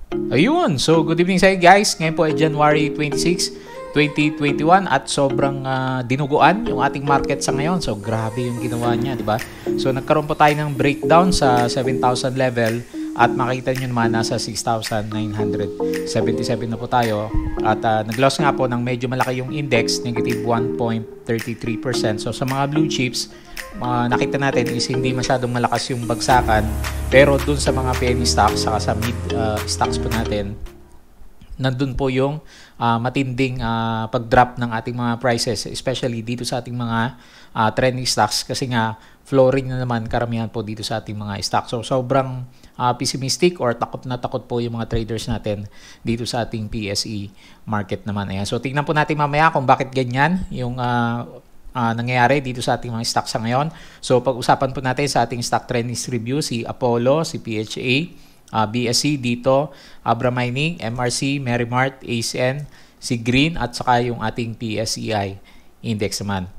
Ayun, so good evening sa inyo guys. Ngayon po ay January 26, 2021 at sobrang dinuguan yung ating market sa ngayon. So grabe yung ginawa niya, di ba? So nagkaroon po tayo ng breakdown sa 7,000 level at makita niyo naman nasa 6,977 na po tayo. At nag-loss nga po ng medyo malaki yung index, negative 1.33%. So sa mga blue chips, nakita natin is hindi masyadong malakas yung bagsakan, pero dun sa mga penny stocks saka sa mid stocks po natin, nandun po yung matinding pag-drop ng ating mga prices, especially dito sa ating mga trending stocks kasi nga flooring na naman karamihan po dito sa ating mga stocks. So sobrang pessimistic or takot na takot po yung mga traders natin dito sa ating PSE market naman. Ayan. So tingnan po natin mamaya kung bakit ganyan yung nangyayari dito sa ating mga stocks sa ngayon. So pag-usapan po natin sa ating stock trendings review si Apollo, si PHA, BSC dito, Abra Mining, MRC, Merrimart, ACN, si Green at saka yung ating PSEI index naman.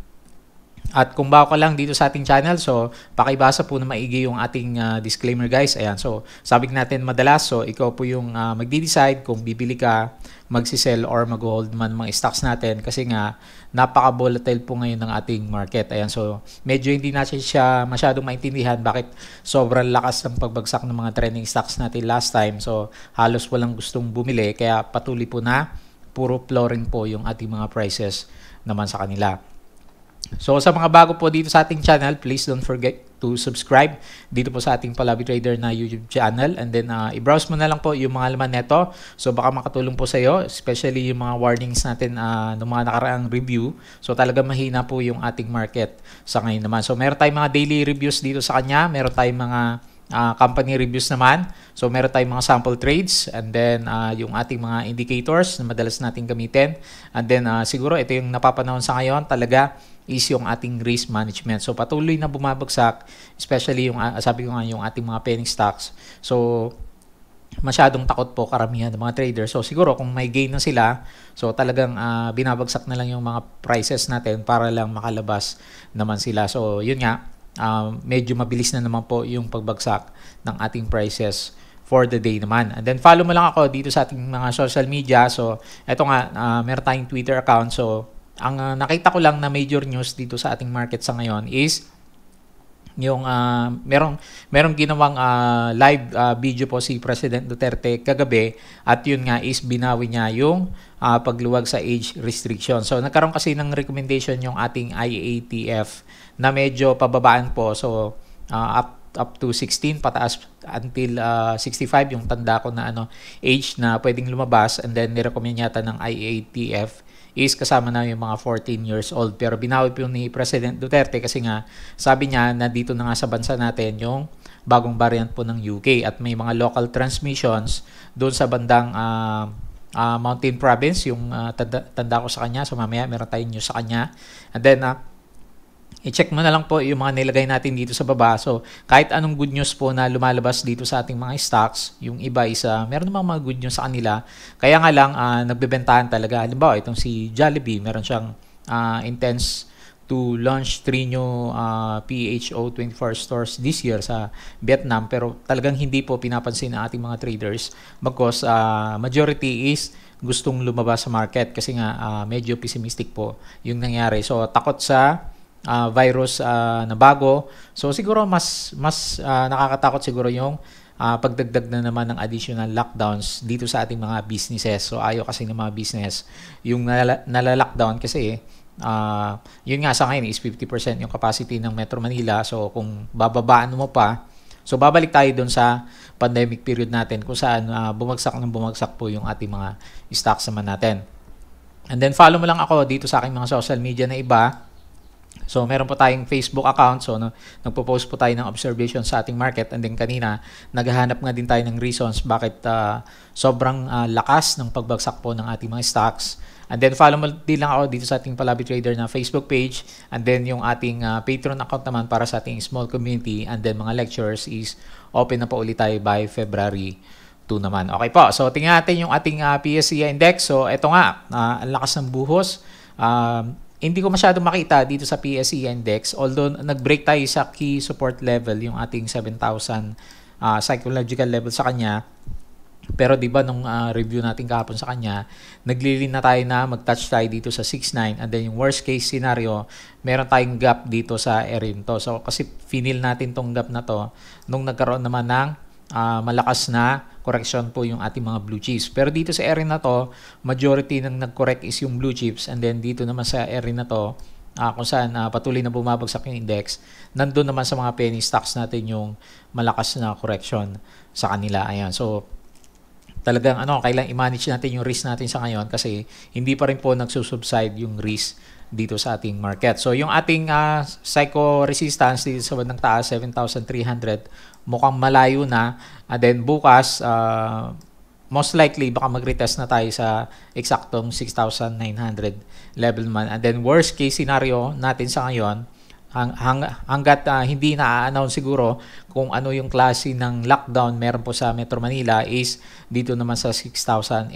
At kung bago ka lang dito sa ating channel, so pakibasa po na maigi yung ating disclaimer guys. Ayan, so sabi natin madalas, so ikaw po yung magdi-decide kung bibili ka, magsisell or mag-hold man mga stocks natin kasi nga napaka-volatile po ngayon ng ating market. Ayan, so medyo hindi natin siya masyadong maintindihan bakit sobrang lakas ng pagbagsak ng mga trending stocks natin last time. So halos walang gustong bumili kaya patuloy po na puro flooring po yung ating mga prices naman sa kanila. So sa mga bago po dito sa ating channel, please don't forget to subscribe dito po sa ating Palabi Trader na YouTube channel, and then i-browse mo na lang po yung mga laman neto. So baka makatulong po sa iyo, especially yung mga warnings natin ng mga nakaraang review. So talaga mahina po yung ating market sa ngayon naman. So meron tayong mga daily reviews dito sa kanya, meron tayong mga company reviews naman. So meron tayong mga sample trades, and then yung ating mga indicators na madalas natin gamitin, and then siguro ito yung napapanahon sa ngayon talaga is yung ating risk management. So patuloy na bumabagsak, especially yung sabi ko nga yung ating mga penny stocks. So masyadong takot po karamihan ng mga traders. So siguro kung may gain na sila, so talagang binabagsak na lang yung mga prices natin para lang makalabas naman sila. So yun nga, medyo mabilis na naman po yung pagbagsak ng ating prices for the day naman. And then follow mo lang ako dito sa ating mga social media. So eto nga, meron tayong Twitter account. So ang nakita ko lang na major news dito sa ating market sa ngayon is yung merong ginawang live video po si President Duterte kagabi, at yun nga is binawi niya yung pagluwag sa age restriction. So nagkaroon kasi ng recommendation yung ating IATF na medyo pababaan po. So up to 16 pataas until 65 yung tanda ko na age na pwedeng lumabas, and then nirecommend yata ng IATF is kasama na yung mga 14 years old. Pero binawi po ni President Duterte kasi nga sabi niya na dito na nga sa bansa natin yung bagong variant po ng UK at may mga local transmissions doon sa bandang Mountain Province, yung tanda ko sa kanya. So mamaya meron tayong news sa kanya. And then i-check mo na lang po yung mga nilagay natin dito sa baba. So kahit anong good news po na lumalabas dito sa ating mga stocks, yung iba is meron namang mga good news sa kanila. Kaya nga lang nagbebentahan talaga. Halimbawa itong si Jollibee, meron siyang intends to launch 3 new PHO 24 stores this year sa Vietnam, pero talagang hindi po pinapansin ng ating mga traders because majority is gustong lumabas sa market kasi nga medyo pessimistic po yung nangyari. So takot sa virus na bago. So siguro mas nakakatakot siguro yung pagdagdag na naman ng additional lockdowns dito sa ating mga businesses. So ayaw kasi ng mga business yung nala-lockdown kasi yun nga sa ngayon is 50% yung capacity ng Metro Manila. So kung bababaan mo pa, so babalik tayo doon sa pandemic period natin kung saan bumagsak po yung ating mga stocks naman natin. And then follow mo lang ako dito sa aking mga social media na iba. So meron po tayong Facebook account. So nagpo-post po tayo ng observation sa ating market, and then kanina naghahanap nga din tayo ng reasons bakit sobrang lakas ng pagbagsak po ng ating mga stocks. And then follow mo din lang ako dito sa ating Palabi Trader na Facebook page, and then yung ating Patreon account naman para sa ating small community, and then mga lectures is open na po ulit tayo by February 2 naman. Okay po, so tingnan natin yung ating PSEI index. So ito nga, ang lakas ng buhos. Hindi ko masyado makita dito sa PSE index, although nag-break tayo sa key support level, yung ating 7,000 psychological level sa kanya. Pero 'di ba nung review natin kahapon sa kanya, naglilin na tayo na mag-touch tayo dito sa 6.9, and then yung worst case scenario, meron tayong gap dito sa area nito. So kasi finil natin tong gap na to nung nagkaroon naman ng malakas na correction po yung ating mga blue chips. Pero dito sa area na to, majority ng nag-correct is yung blue chips, and then dito naman sa area na to, kung saan patuloy na bumabagsak yung index, nandun naman sa mga penny stocks natin yung malakas na correction sa kanila. Ayan. So talagang kailangan i-manage natin yung risk natin sa ngayon kasi hindi pa rin po nagsusubside yung risk dito sa ating market. So yung ating psycho resistance dito sa bandang taas, 7,300, mukhang malayo na. And then bukas, most likely baka mag-retest na tayo sa eksaktong 6,900 level naman. And then worst case scenario natin sa ngayon, hanggat hindi na-announce siguro kung ano yung klase ng lockdown meron po sa Metro Manila, is dito naman sa 6,800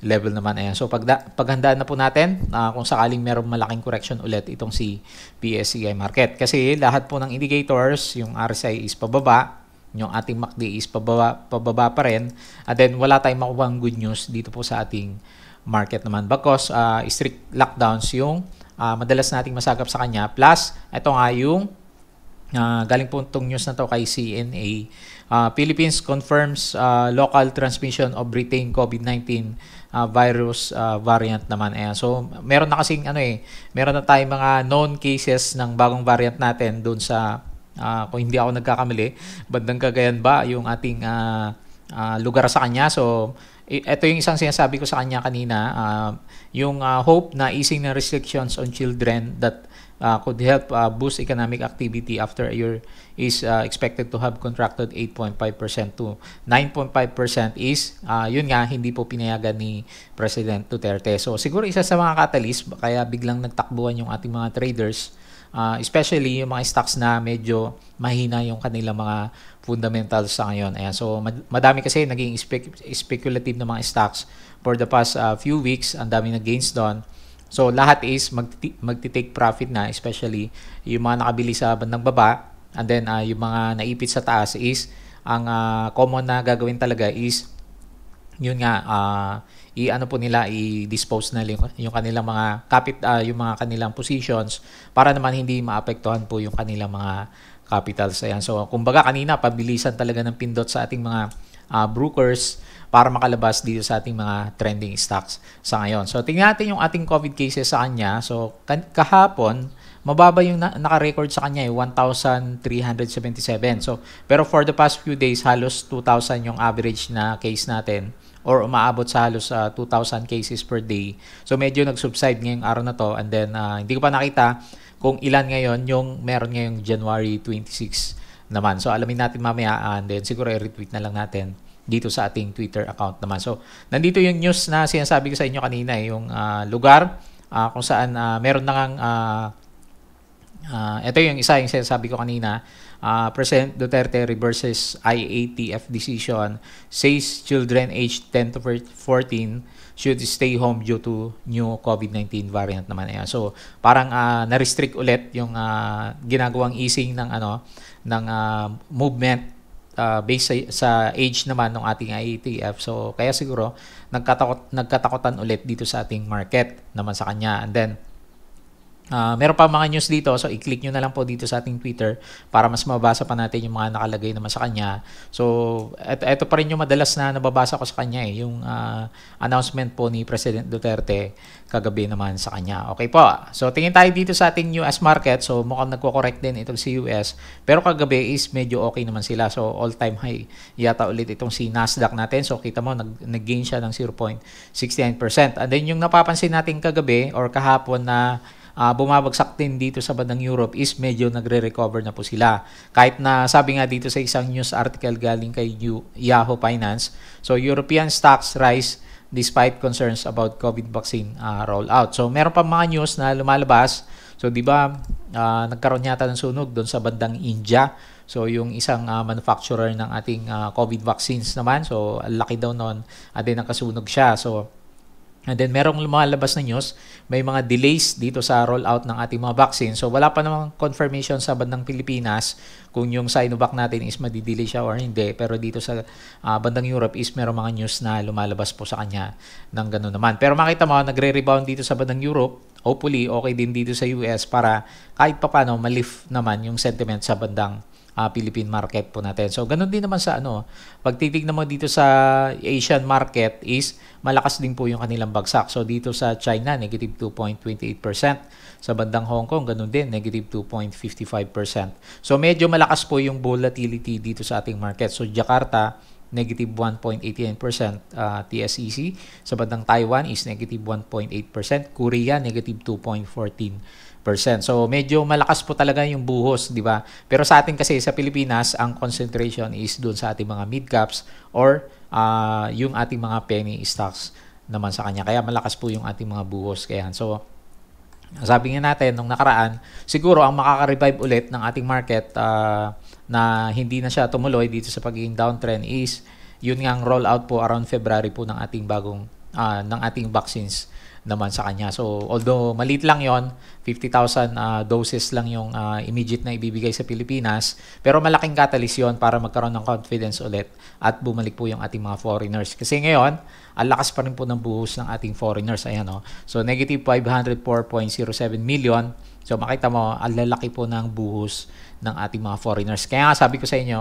level naman. Ayan. So paghandaan na po natin kung sakaling merong malaking correction ulit itong si PSCI market. Kasi lahat po ng indicators, yung RSI is pababa, yung ating MACD is pababa pa rin, and then wala tayong makuhang good news dito po sa ating market naman because strict lockdowns yung madalas nating masagap sa kanya. Plus, ito nga yung galing po itong news na to kay CNA. Philippines confirms local transmission of retained COVID-19 virus variant naman. Ayan. So, meron na kasing meron na tayong mga known cases ng bagong variant natin doon sa, kung hindi ako nagkakamali, bandang Cagayan ba yung ating lugar sa kanya. So, ito yung isang sinasabi ko sa kanya kanina, yung hope na easing ng restrictions on children that could help boost economic activity after a year is expected to have contracted 8.5% to 9.5% is, yun nga, hindi po pinayagan ni President Duterte. So siguro isa sa mga catalyst, kaya biglang nagtakbuhan yung ating mga traders, especially yung mga stocks na medyo mahina yung kanilang mga fundamentals sa ngayon. Ayan. So madami kasi naging speculative na mga stocks for the past few weeks. Ang dami na gains doon. So lahat is magti-take profit na, especially yung mga nakabili sa bandang baba, and then yung mga naipit sa taas is ang common na gagawin talaga is yun nga, i-dispose na yung kanilang mga yung mga kanilang positions para naman hindi maapektuhan po yung kanilang mga capitals. Ayan. So kumbaga kanina pabilisan talaga ng pindot sa ating mga brokers para makalabas dito sa ating mga trending stocks sa ngayon. So tingnan natin yung ating COVID cases sa kanya. So kahapon mababa yung naka-record sa kanya 1,377. So pero for the past few days halos 2,000 yung average na case natin, or umaabot sa halos 2,000 cases per day. So medyo nag-subside ngayong araw na to, and then hindi ko pa nakita kung ilan ngayon yung meron ngayong January 26 naman. So alamin natin mamaya, and then siguro i-retweet na lang natin dito sa ating Twitter account naman. So nandito yung news na sinasabi ko sa inyo kanina, yung lugar kung saan meron na ngang ito yung isa yung sinasabi ko kanina, President Duterte reverses IATF decision, says children aged 10 to 14 should stay home due to new COVID-19 variant naman. Ayan. So parang na-restrict ulit yung ginagawang easing ng ng movement based sa age naman ng ating IATF. So kaya siguro nagkatakutan ulit dito sa ating market naman sa kanya. And then meron pa mga news dito, so i-click nyo na lang po dito sa ating Twitter para mas mabasa pa natin yung mga nakalagay naman sa kanya. So ito pa rin yung madalas na nababasa ko sa kanya, yung announcement po ni President Duterte kagabi naman sa kanya. Okay po, so tingin tayo dito sa ating US market. So mukhang nagko-correct din itong si US, pero kagabi is medyo okay naman sila. So all-time high yata ulit itong si Nasdaq natin. So kita mo nag-gain siya ng 0.69%. And then yung napapansin natin kagabi or kahapon na bumabagsak din dito sa bandang Europe is medyo nagre-recover na po sila. Kahit na sabi nga dito sa isang news article galing kay Yahoo Finance, so European stocks rise despite concerns about COVID vaccine rollout. So meron pa mga news na lumalabas. So di ba nagkaroon yata ng sunog doon sa bandang India. So yung isang manufacturer ng ating COVID vaccines naman, so laki daw noon, at then nakasunog siya. So And then merong lumalabas na news, may mga delays dito sa rollout ng ating mga vaccine. So wala pa namang confirmation sa bandang Pilipinas kung yung Sinovac natin is madidelay siya or hindi. Pero dito sa bandang Europe is merong mga news na lumalabas po sa kanya ng ganun naman. Pero makita mo, nagre-rebound dito sa bandang Europe. Hopefully, okay din dito sa US para kahit papano ma-lift naman yung sentiment sa bandang Philippine market po natin. So, ganun din naman sa pag titignan mo dito sa Asian market is malakas din po yung kanilang bagsak. So, dito sa China, negative 2.28%. Sa bandang Hong Kong, ganun din, negative 2.55%. So, medyo malakas po yung volatility dito sa ating market. So, Jakarta, negative 1.89%, TSEC. Sa bandang Taiwan is negative 1.8%. Korea, negative 2.14%. So medyo malakas po talaga yung buhos, di ba? Pero sa atin kasi sa Pilipinas, ang concentration is doon sa ating mga mid caps or yung ating mga penny stocks naman sa kanya. Kaya malakas po yung ating mga buhos. Kaya so sabi nga natin nung nakaraan, siguro ang makaka-revive ulit ng ating market na hindi na siya tumuloy dito sa pagiging downtrend is yun nga ang rollout po around February po ng ating bagong ng ating vaccines naman sa kanya. So, although maliit lang yon, 50,000 doses lang yung immediate na ibibigay sa Pilipinas, pero malaking catalyst yon para magkaroon ng confidence ulit at bumalik po yung ating mga foreigners. Kasi ngayon, ang lakas pa rin po ng buhos ng ating foreigners. Ayan, oh. So, negative 504.07 million. So, makita mo, ang lalaki po ng buhos ng ating mga foreigners. Kaya nga sabi ko sa inyo,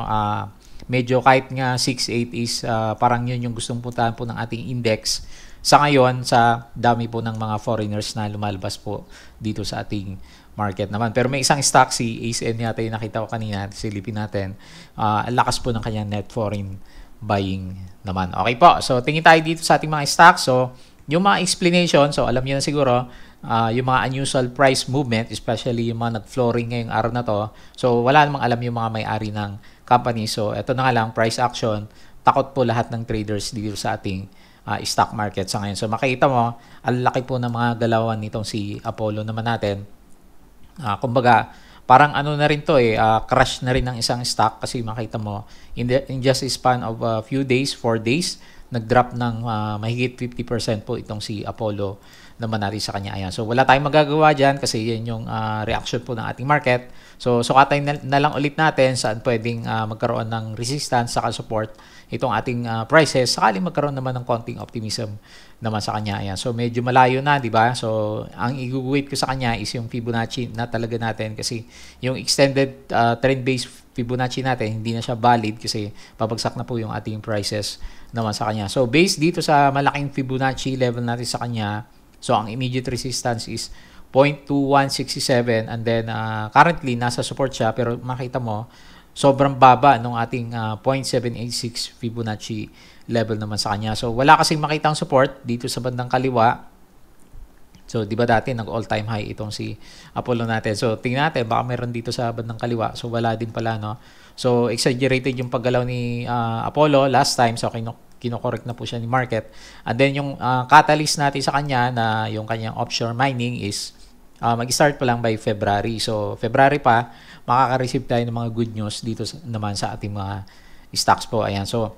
medyo kahit nga 6.8 is parang yun yung gustong puntahan po ng ating index sa ngayon sa dami po ng mga foreigners na lumalabas po dito sa ating market naman. Pero may isang stock, si ACN yata yung nakita ko kanina, silipin natin. Ang lakas po ng kanyang net foreign buying naman. Okay po, so tingin tayo dito sa ating mga stocks. So yung mga explanation, so alam niyo na siguro, yung mga unusual price movement, especially yung mga nag-flooring ngayong araw na to. So wala namang alam yung mga may-ari ng company. So ito na nga lang, price action, takot po lahat ng traders dito sa ating stock market sa ngayon. So makita mo, ang laki po ng mga galawan nitong si Apollo naman natin. Kumbaga, parang ano na rin to crash na rin ng isang stock kasi makita mo, in just a span of a few days, 4 days, nag-drop ng mahigit 50% po itong si Apollo naman natin sa kanya. Ayan. So wala tayong magagawa dyan kasi yan yung reaction po ng ating market. So sukatay na lang ulit natin saan pwedeng magkaroon ng resistance saka support itong ating prices, sakaling magkaroon naman ng konting optimism naman sa kanya. Ayan. So medyo malayo na, di ba? So ang i-wait ko sa kanya is yung Fibonacci na talaga natin kasi yung extended trend-based Fibonacci natin, hindi na siya valid kasi babagsak na po yung ating prices naman sa kanya. So based dito sa malaking Fibonacci level natin sa kanya, so ang immediate resistance is 0.2167 and then currently nasa support siya pero makita mo sobrang baba nung ating 0.786 Fibonacci level naman sa kanya. So wala kasing makitang support dito sa bandang kaliwa. So di ba dati nag all-time high itong si Apollo natin. So tingnan natin baka meron dito sa bandang kaliwa. So wala din pala, no. So exaggerated yung paggalaw ni Apollo last time. So kino-correct na po siya ni market. And then yung catalyst natin sa kanya na yung kanyang offshore mining is mag-start pa lang by February. So February pa makaka-receive tayo ng mga good news dito naman sa ating mga stocks po. Ayan. So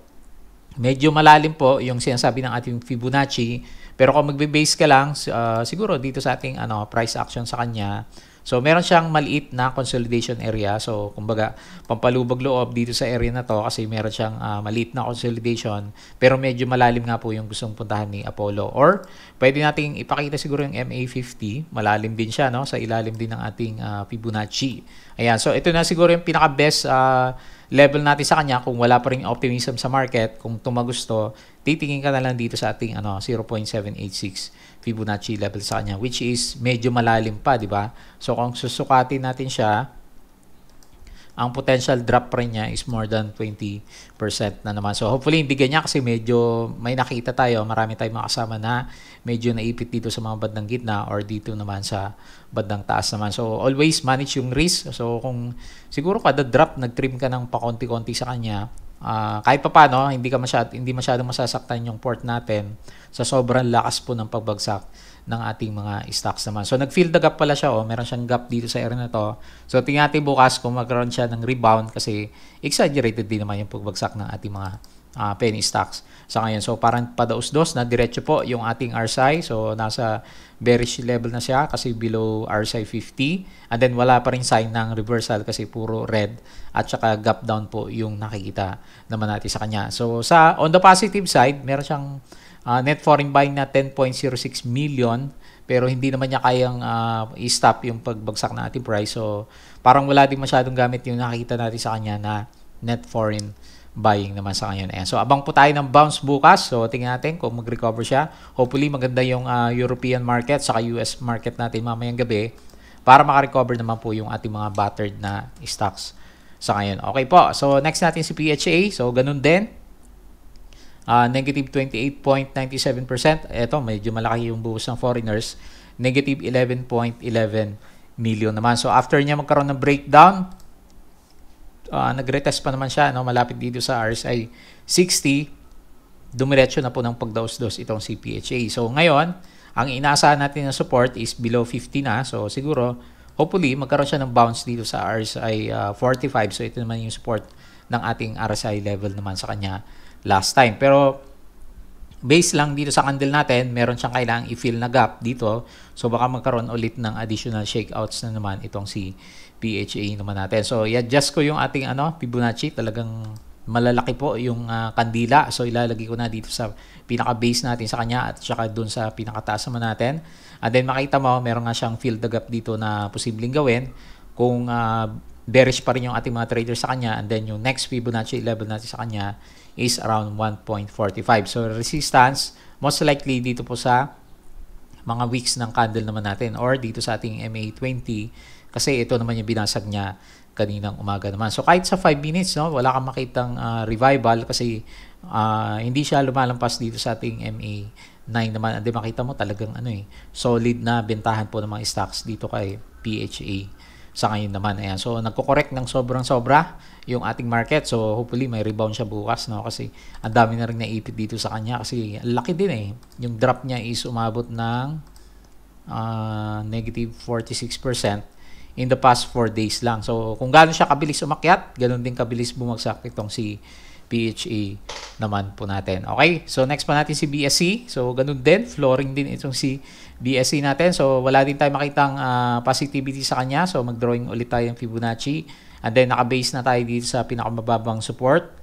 medyo malalim po yung sinasabi ng ating Fibonacci. Pero kung magbe-base ka lang siguro dito sa ating price action sa kanya. So meron siyang maliit na consolidation area. So kumbaga pampalubag loob dito sa area na to kasi meron siyang maliit na consolidation pero medyo malalim nga po yung gustong puntahan ni Apollo. Or pwede nating ipakita siguro yung MA50, malalim din siya, no, sa ilalim din ng ating Fibonacci. Ayan, so ito na siguro yung pinaka best level natin sa kanya kung wala pa ring optimism sa market. Kung tumagusto, titingin ka na lang dito sa ating 0.786 Fibonacci level sa kanya, which is medyo malalim pa, di ba? So kung susukatin natin siya, ang potential drop rin niya is more than 20% na naman. So hopefully hindi ganyan kasi medyo may nakita tayo, marami tayong makasama na medyo naipit dito sa mga bandang gitna or dito naman sa bandang taas naman. So always manage yung risk. So kung siguro kada drop nag-trim ka ng pakonti-konti sa kanya, kahit pa paano, hindi masyadong masasaktan yung port natin sa sobrang lakas po ng pagbagsak ng ating mga stocks naman. So nag-fill the gap pala siya, meron siyang gap dito sa area na to. So tingnan natin bukas kung magkaroon siya ng rebound kasi exaggerated din naman yung pagbagsak ng ating mga penny stocks sa ngayon. So parang padaos-dos na diretso po yung ating RSI. So nasa bearish level na siya kasi below RSI 50. And then wala pa rin sign ng reversal kasi puro red at saka gap down po yung nakikita naman natin sa kanya. So on the positive side, meron siyang net foreign buying na 10.06 million pero hindi naman niya kayang i-stop yung pagbagsak na ating price. So parang wala din masyadong gamit yung nakikita natin sa kanya na net foreign buying naman sa ngayon. Ayan. So abang po tayo ng bounce bukas. So tingnan natin kung mag-recover siya. Hopefully maganda yung European market saka US market natin mamayang gabi para maka-recover naman po yung ating mga battered na stocks sa ngayon. Okay po. So next natin si PHA. So ganun din. Negative 28.97%. Ito medyo malaki yung buhos ng foreigners. Negative 11.11 million naman. So after niya magkaroon ng breakdown, nag-retest pa naman siya, no? Malapit dito sa RSI 60, dumiretso na po ng pagdaos-dos itong si PHA. So ngayon, ang inaasahan natin na support is below 50 na. So siguro, hopefully, magkaroon siya ng bounce dito sa RSI 45. So ito naman yung support ng ating RSI level naman sa kanya last time. Pero base lang dito sa candle natin, meron siyang kailangang i-fill na gap dito. So baka magkaroon ulit ng additional shakeouts na naman itong si PHA naman natin. So i-adjust ko yung ating Fibonacci. Talagang malalaki po yung kandila. So ilalagay ko na dito sa pinaka-base natin sa kanya at saka dun sa pinakataas naman natin. And then makita mo, meron nga siyang fill the gap dito na posibleng gawin kung bearish pa rin yung ating mga traders sa kanya. And then yung next Fibonacci level natin sa kanya is around 1.45. So resistance, most likely dito po sa mga wicks ng candle naman natin or dito sa ating MA20 kasi ito naman yung binasag niya kaninang umaga naman. So kahit sa 5 minutes, no, wala kang makitang revival kasi hindi siya lumalampas dito sa ating MA9 naman. Hindi makita mo talagang solid na bentahan po ng mga stocks dito kay PHA sa ngayon naman. Ayan. So nagko-correct ng sobrang-sobra yung ating market. So hopefully may rebound siya bukas, no, kasi ang dami na rin naipit dito sa kanya kasi laki din Yung drop niya is umabot ng negative 46% in the past 4 days lang. So, kung gaano siya kabilis umakyat, ganoon din kabilis bumagsak itong si PHA naman po natin. Okay? So, next pa natin si BSC. So, ganoon din. Flooring din itong si BSC natin. So, wala din tayo makitang positivity sa kanya. So, mag-drawing ulit tayo ng Fibonacci. And then, naka-base na tayo dito sa pinakamababang support.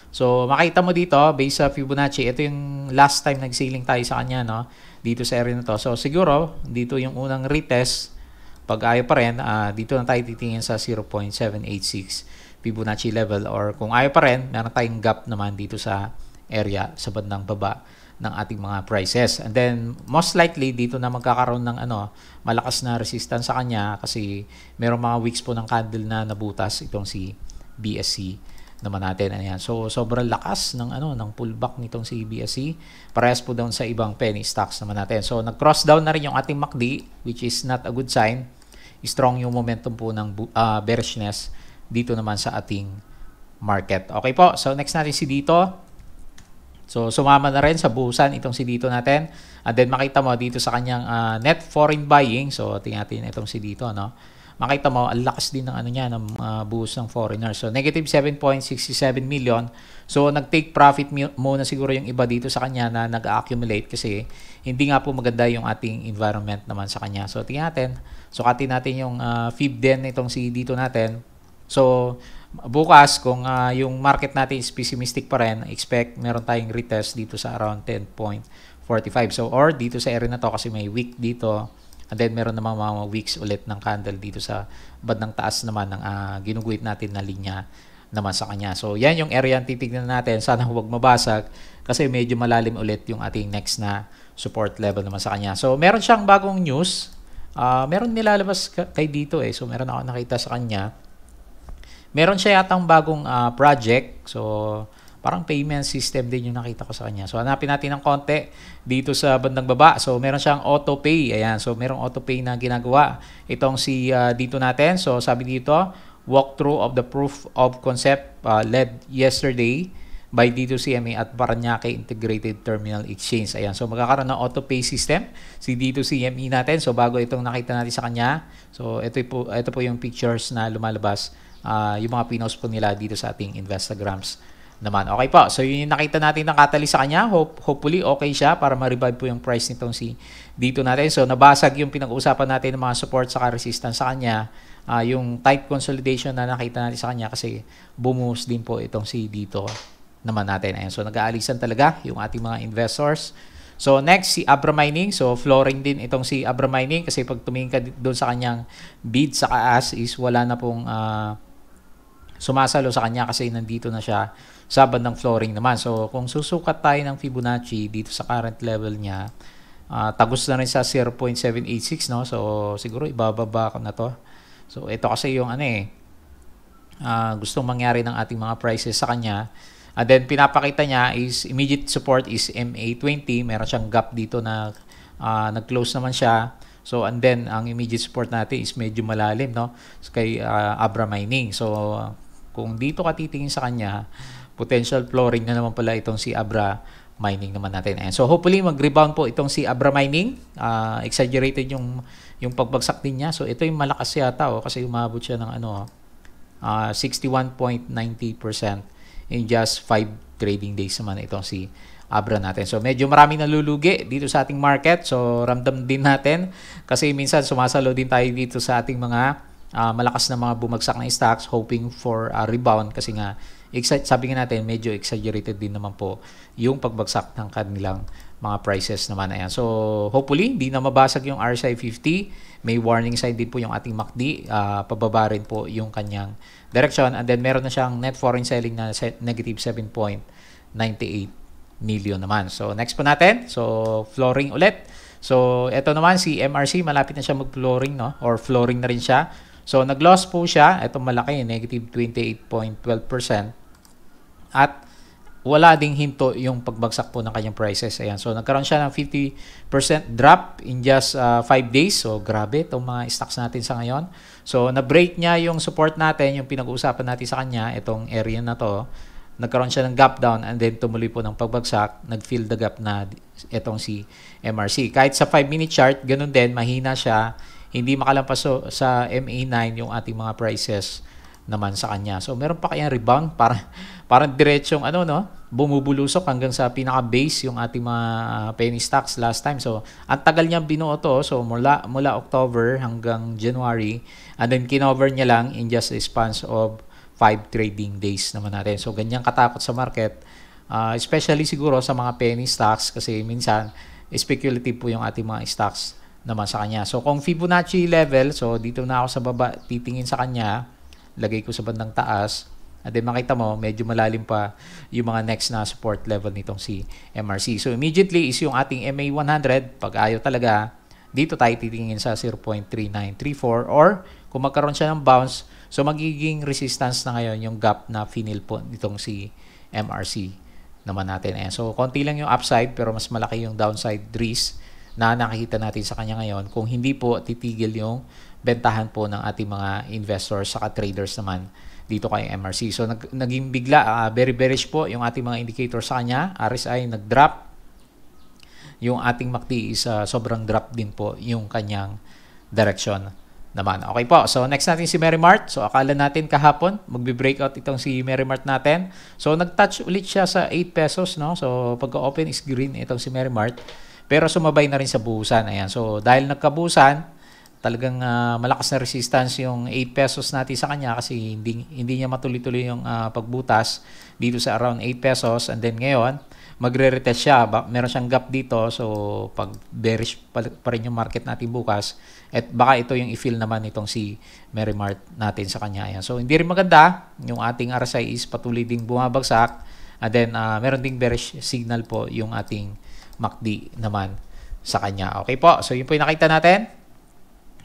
So, makita mo dito, base sa Fibonacci, ito yung last time nag-sailing tayo sa kanya, no? Dito sa area na to. So, siguro, dito yung unang retest. Pag ayaw pa rin, dito na tayo titingin sa 0.786 Fibonacci level or kung ayaw pa rin, meron tayong gap naman dito sa area sa bandang baba ng ating mga prices. And then, most likely, dito na magkakaroon ng malakas na resistance sa kanya kasi merong mga wicks po ng candle na nabutas itong si BSC naman natin. Ayan. So, sobrang lakas ng ng pullback nitong si BSC. Parehas po down sa ibang penny stocks naman natin. So, nag-cross down na rin yung ating MACD, which is not a good sign. Strong yung momentum po ng bearishness dito naman sa ating market. Okay po. So, next natin si dito. So, sumama na rin sa buhusan itong si dito natin. And then, makita mo dito sa kanyang net foreign buying. So, tingnan natin itong si dito, no? Makita mo, ang lakas din ng niya, ng buhos ng foreigner. So, negative 7.67 million. So, nag-take profit muna siguro yung iba dito sa kanya na nag-accumulate kasi hindi nga po maganda yung ating environment naman sa kanya. So, tingnan natin. Sukatin natin yung fib din itong si dito natin. So, bukas, kung yung market natin is pessimistic pa rin, expect meron tayong retest dito sa around 10.45. So, or dito sa area na to kasi may wick dito. And then, meron namang mga wicks ulit ng candle dito sa bandang taas naman ng ginuguhit natin na linya naman sa kanya. So, yan yung area ang titignan natin. Sana huwag mabasag kasi medyo malalim ulit yung ating next na support level naman sa kanya. So, meron siyang bagong news. Meron nilalabas kay dito So, meron ako nakita sa kanya. Meron siya yatang bagong project. So, parang payment system din yung nakita ko sa kanya. So, hanapin natin ng konti dito sa bandang baba. So, meron siyang auto pay. Ayan. So, merong auto pay na ginagawa. Itong si dito natin. So, sabi dito, walkthrough of the proof of concept led yesterday by dito CMA at Paranaque Integrated Terminal Exchange. Ayan. So, magkakaroon ng auto pay system si dito CME natin. So, bago itong nakita natin sa kanya. So, ito po yung pictures na lumalabas. Yung mga pinost po nila dito sa ating Instagrams naman. Okay po. So, yun yung nakita natin ng catalyst sa kanya. Hopefully, okay siya para ma-revive po yung price nitong si dito natin. So, nabasag yung pinag-uusapan natin ng mga support saka resistance sa kanya. Yung tight consolidation na nakita natin sa kanya kasi bumuhos din po itong si dito naman natin. Ayan. So, nag-aalisan talaga yung ating mga investors. So, next, si Abra Mining. So, flooring din itong si Abra Mining kasi pag tumingin ka doon sa kanyang bid sa kaas is wala na pong sumasalo sa kanya kasi nandito na siya sa bandang flooring naman. So, kung susukat tayo ng Fibonacci dito sa current level niya, tagos na rin sa 0.786, no? So, siguro ibababa ko na to. So, ito kasi yung gustong mangyari ng ating mga prices sa kanya. And then, pinapakita niya is immediate support is MA20. Meron siyang gap dito na nag-close naman siya. So, and then, ang immediate support natin is medyo malalim, no? So, kay Abra Mining. So, kung dito ka titingin sa kanya, potential flooring na naman pala itong si Abra Mining naman natin. And so, hopefully, mag-rebound po itong si Abra Mining. Exaggerated yung pagbagsak din niya. So, ito yung malakas yata, kasi umabot siya ng 61.90% in just 5 trading days naman itong si Abra natin. So, medyo maraming nalulugi dito sa ating market. So, ramdam din natin kasi minsan sumasalo din tayo dito sa ating mga malakas na mga bumagsak na stocks hoping for a rebound kasi nga sabi nga natin medyo exaggerated din naman po yung pagbagsak ng kanilang mga prices naman. Ayan. So, hopefully, hindi na mabasag yung RSI 50. May warning sign din po yung ating MACD. Pababa rin po yung kanyang direction. And then, meron na siyang net foreign selling na negative 7.98 million naman. So, next po natin. So, flooring ulit. So, ito naman si MRC. Malapit na siya mag-flooring, no? Or flooring na rin siya. So, nag-loss po siya. Ito malaki, negative 28.12%. At wala ding hinto yung pagbagsak po ng kanyang prices. Ayan. So, nagkaroon siya ng 50% drop in just 5 days. So, grabe itong mga stocks natin sa ngayon. So, na-break niya yung support natin, yung pinag-uusapan natin sa kanya, itong area na to. Nagkaroon siya ng gap down and then tumuloy po ng pagbagsak. Nag-fill the gap na itong si MRC. Kahit sa 5-minute chart, ganun din, mahina siya. Hindi makalampas sa MA9 yung ating mga prices naman sa kanya. So, meron pa kayang rebound. Parang diretsong bumubulusok hanggang sa pinaka-base yung ating mga penny stocks last time. So, ang tagal niyang binuo to. So, mula October hanggang January. And then, kinover niya lang in just a span of 5 trading days naman natin. So, ganyan katakot sa market. Especially siguro sa mga penny stocks kasi minsan, speculative po yung ating mga stocks naman sa kanya. So, kung Fibonacci level, so dito na ako sa baba, titingin sa kanya, lagay ko sa bandang taas, at then makita mo, medyo malalim pa yung mga next na support level nitong si MRC. So, immediately is yung ating MA100. Pag ayaw talaga, dito tayo titingin sa 0.3934 or kung magkaroon siya ng bounce, so magiging resistance na ngayon yung gap na finil po nitong si MRC naman natin. Ayan. So, konti lang yung upside pero mas malaki yung downside risk na nakikita natin sa kanya ngayon. Kung hindi po, titigil yung bentahan po ng ating mga investors saka traders naman dito kay MRC. So, naging bigla, very bearish po yung ating mga indicators sa kanya. RSI nag-drop. Yung ating MACD is sobrang drop din po yung kanyang direction naman. Okay po. So, next natin si Merrimart. So, akala natin kahapon, magbe-breakout itong si Merrimart natin. So, nag-touch ulit siya sa 8 pesos, no? So, pagka-open is green itong si Merrimart. Pero sumabay na rin sa buhusan. Ayan. So, dahil nagkabuhusan, talagang malakas na resistance yung 8 pesos natin sa kanya kasi hindi niya matuloy-tuloy yung pagbutas dito sa around 8 pesos. And then ngayon, magre-retest siya. Meron siyang gap dito. So, pag bearish pa rin yung market natin bukas, at baka ito yung i-fill naman itong si Merrimart natin sa kanya. Ayan. So, hindi rin maganda. Yung ating RSI is patuloy ding bumabagsak. And then, meron ding bearish signal po yung ating MACD naman sa kanya. Okay po. So, yun po yung nakita natin.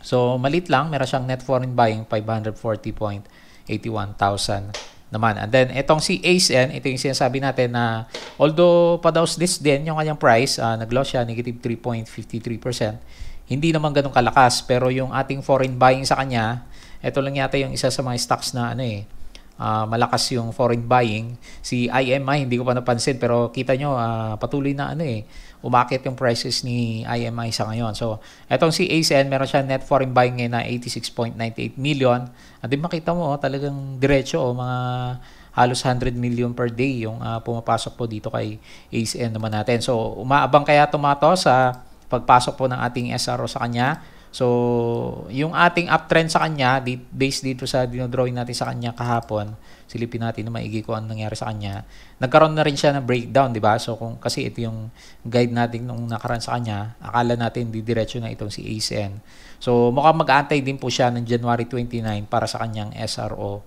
So, malit lang. Meron siyang net foreign buying 540.81,000 naman. And then, itong si ASN, ito yung sinasabi natin na although padaos this din yung kanyang price, nag-loss siya, negative 3.53%. Hindi naman ganun kalakas. Pero yung ating foreign buying sa kanya, ito lang yata yung isa sa mga stocks na malakas yung foreign buying. Si IMI, hindi ko pa napansin pero kita nyo, patuloy na umakit yung prices ni IMI sa ngayon. So, etong si ASN, meron siya net foreign buying ngayon na 86.98 million. At din makita mo, talagang diretso, mga halos 100 million per day yung pumapasok po dito kay ACN naman natin. So umaabang kaya tomato sa pagpasok po ng ating SRO sa kanya. So, yung ating uptrend sa kanya, based dito sa dinodrawing natin sa kanya kahapon, silipin natin na maigi kung ano nangyari sa kanya. Nagkaroon na rin siya ng breakdown, di ba? So, kasi ito yung guide natin nung nakaraan sa kanya, akala natin didiretso na itong si ACN. So, mukhang mag-aantay din po siya ng January 29 para sa kanyang SRO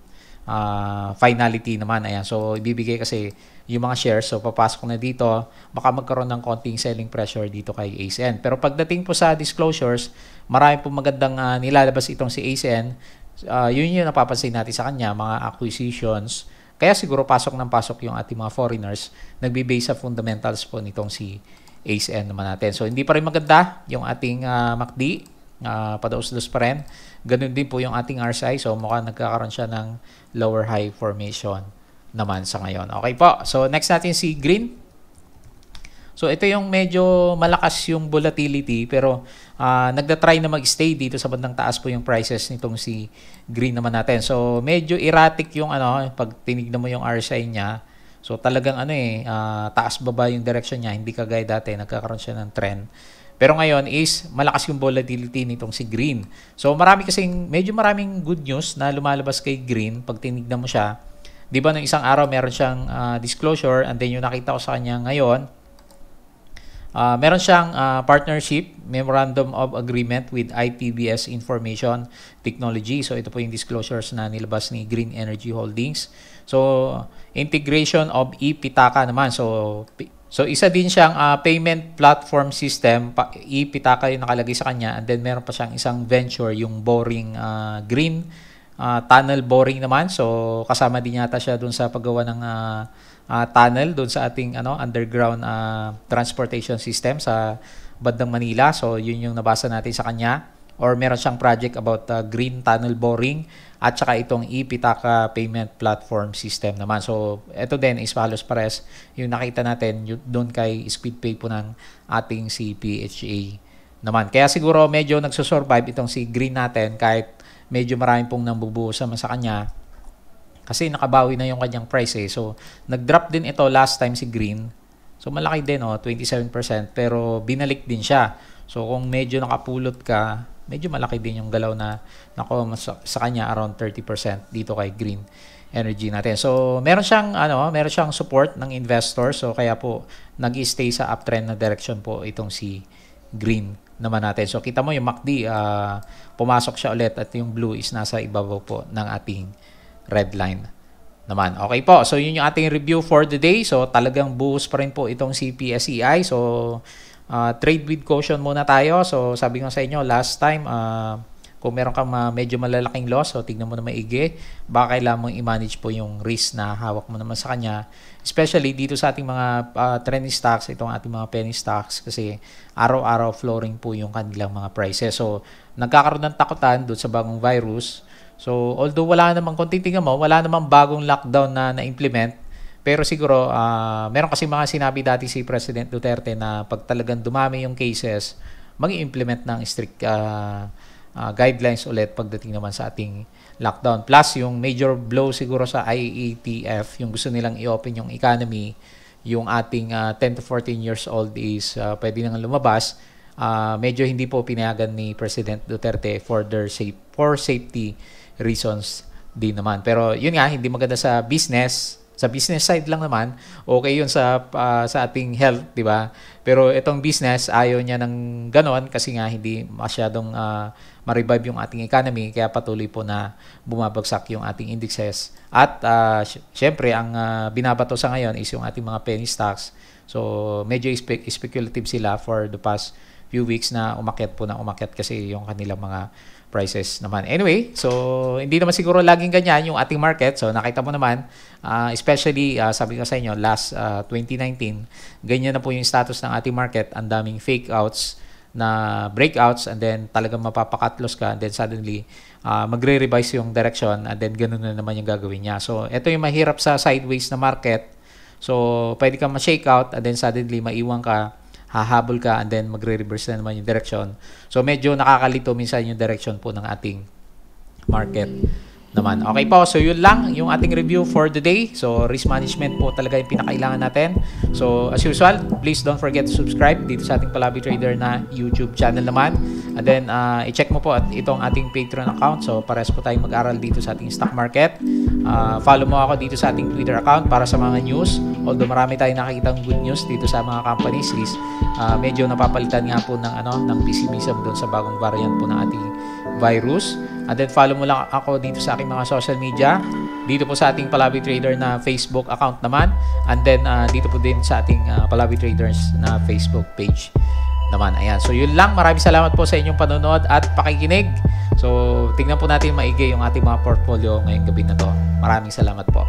finality naman. Ayan. So, ibibigay kasi yung mga shares. So, papasok na dito. Baka magkaroon ng konting selling pressure dito kay ACN. Pero pagdating po sa disclosures, marami po magandang nilalabas itong si ACN. Yun yung napapansin natin sa kanya, mga acquisitions. Kaya siguro pasok ng pasok yung ating mga foreigners. Nagbe-base sa fundamentals po nitong si ACN naman natin. So, hindi pa rin maganda yung ating MACD. Padaos-dos pa rin. Ganun din po yung ating RSI. So, mukhang nagkakaroon siya ng lower high formation naman sa ngayon. Okay po. So, next natin si green. So, ito yung medyo malakas yung volatility pero nagda-try na mag-stay dito sa bandang taas po yung prices nitong si green naman natin. So, medyo erratic yung pag tinignan mo yung RSI niya. So, talagang taas-baba yung direction niya. Hindi kagaya dati, nagkakaroon siya ng trend. Pero ngayon is malakas yung volatility nitong si green. So, medyo maraming good news na lumalabas kay green pag tinignan mo siya. Di ba, nung isang araw meron siyang disclosure and then yung nakita ko sa kanya ngayon, meron siyang partnership, memorandum of agreement with IPBS Information Technology. So, ito po yung disclosures na nilabas ni Green Energy Holdings. So, integration of ePitaka naman. So isa din siyang payment platform system. ePitaka yung nakalagay sa kanya. And then, meron pa siyang isang venture, yung boring green tunnel boring naman. So, kasama din yata siya dun sa paggawa ng tunnel dun sa ating underground transportation system sa bandang Manila. So, yun yung nabasa natin sa kanya. Or meron siyang project about green tunnel boring at saka itong ePitaka payment platform system naman. So, ito din is halos pares yung nakita natin doon kay Speedpay po ng ating si PHA naman. Kaya siguro medyo nagsusurvive itong si green natin kahit medyo marami pong nambubuhos naman sa kanya kasi nakabawi na yung kanyang price eh. So, nag-drop din ito last time si green. So, malaki din 27% pero binalik din siya. So, kung medyo nakapulot ka, medyo malaki din yung galaw na sa kanya around 30% dito kay Green Energy natin. So, meron siyang support ng investor. So, kaya po nag-stay sa uptrend na direction po itong si Green naman natin. So, kita mo yung MACD, pumasok siya ulit at yung blue is nasa ibabaw po ng ating red line naman. Okay po. So, yun yung ating review for the day. So, talagang buhos pa rin po itong si PSEI. So, trade with caution muna tayo. So, sabi ko sa inyo, last time, kung meron kang medyo malalaking loss, so tignan mo na maigi, baka kailangan mong i-manage po yung risk na hawak mo naman sa kanya. Especially dito sa ating mga trending stocks, itong ating mga penny stocks, kasi araw-araw flooring po yung kanilang mga prices. So, nagkakaroon ng takutan doon sa bagong virus. So, although wala namang, kung titingnan mo, wala namang bagong lockdown na na-implement, pero siguro, meron kasi mga sinabi dati si President Duterte na pag talagang dumami yung cases, mag-i-implement ng strict guidelines ulit pagdating naman sa ating lockdown. Plus, yung major blow siguro sa IATF, yung gusto nilang i-open yung economy, yung ating 10 to 14 years old is pwede nang lumabas. Medyo hindi po pinayagan ni President Duterte for safety reasons din naman. Pero yun nga, hindi maganda sa business. Sa business side lang naman, okay yun sa ating health, di ba? Pero itong business, ayaw niya ng ganon kasi nga hindi masyadong ma-revive yung ating economy, kaya patuloy po na bumabagsak yung ating indexes. At syempre, ang binabato sa ngayon is yung ating mga penny stocks. So, medyo speculative sila for the past few weeks na umakyat kasi yung kanilang mga prices naman. Anyway, so hindi naman siguro laging ganyan yung ating market. So nakita mo naman, especially sabi ko sa inyo, last 2019, ganyan na po yung status ng ating market. Ang daming fake outs na breakouts and then talagang mapapakatlos ka and then suddenly magre-revise yung direction and then ganun na naman yung gagawin niya. So ito yung mahirap sa sideways na market. So pwede kang ma-shake out and then suddenly maiwan ka, hahabol ka and then magre-reverse na naman yung direction. So medyo nakakalito minsan yung direction po ng ating market naman. Okay po, so yun lang yung ating review for the day. So risk management po talaga yung pinakailangan natin. So as usual, please don't forget to subscribe dito sa ating Palabi Trader na YouTube channel naman. And then i-check mo po at itong ating Patreon account. So parehas po tayong mag-aral dito sa ating stock market. Follow mo ako dito sa ating Twitter account para sa mga news. Although marami tayong nakikitang good news dito sa mga companies, medyo napapalitan nga po ng pessimism doon sa bagong variant po ng ating virus. And then follow mo lang ako dito sa aking mga social media. Dito po sa ating Palabi Trader na Facebook account naman. And then dito po din sa ating Palabi Traders na Facebook page naman. Ayan. So yun lang. Maraming salamat po sa inyong panonood at pakikinig. So tingnan po natin maigi yung ating mga portfolio ngayong gabi na to. Maraming salamat po.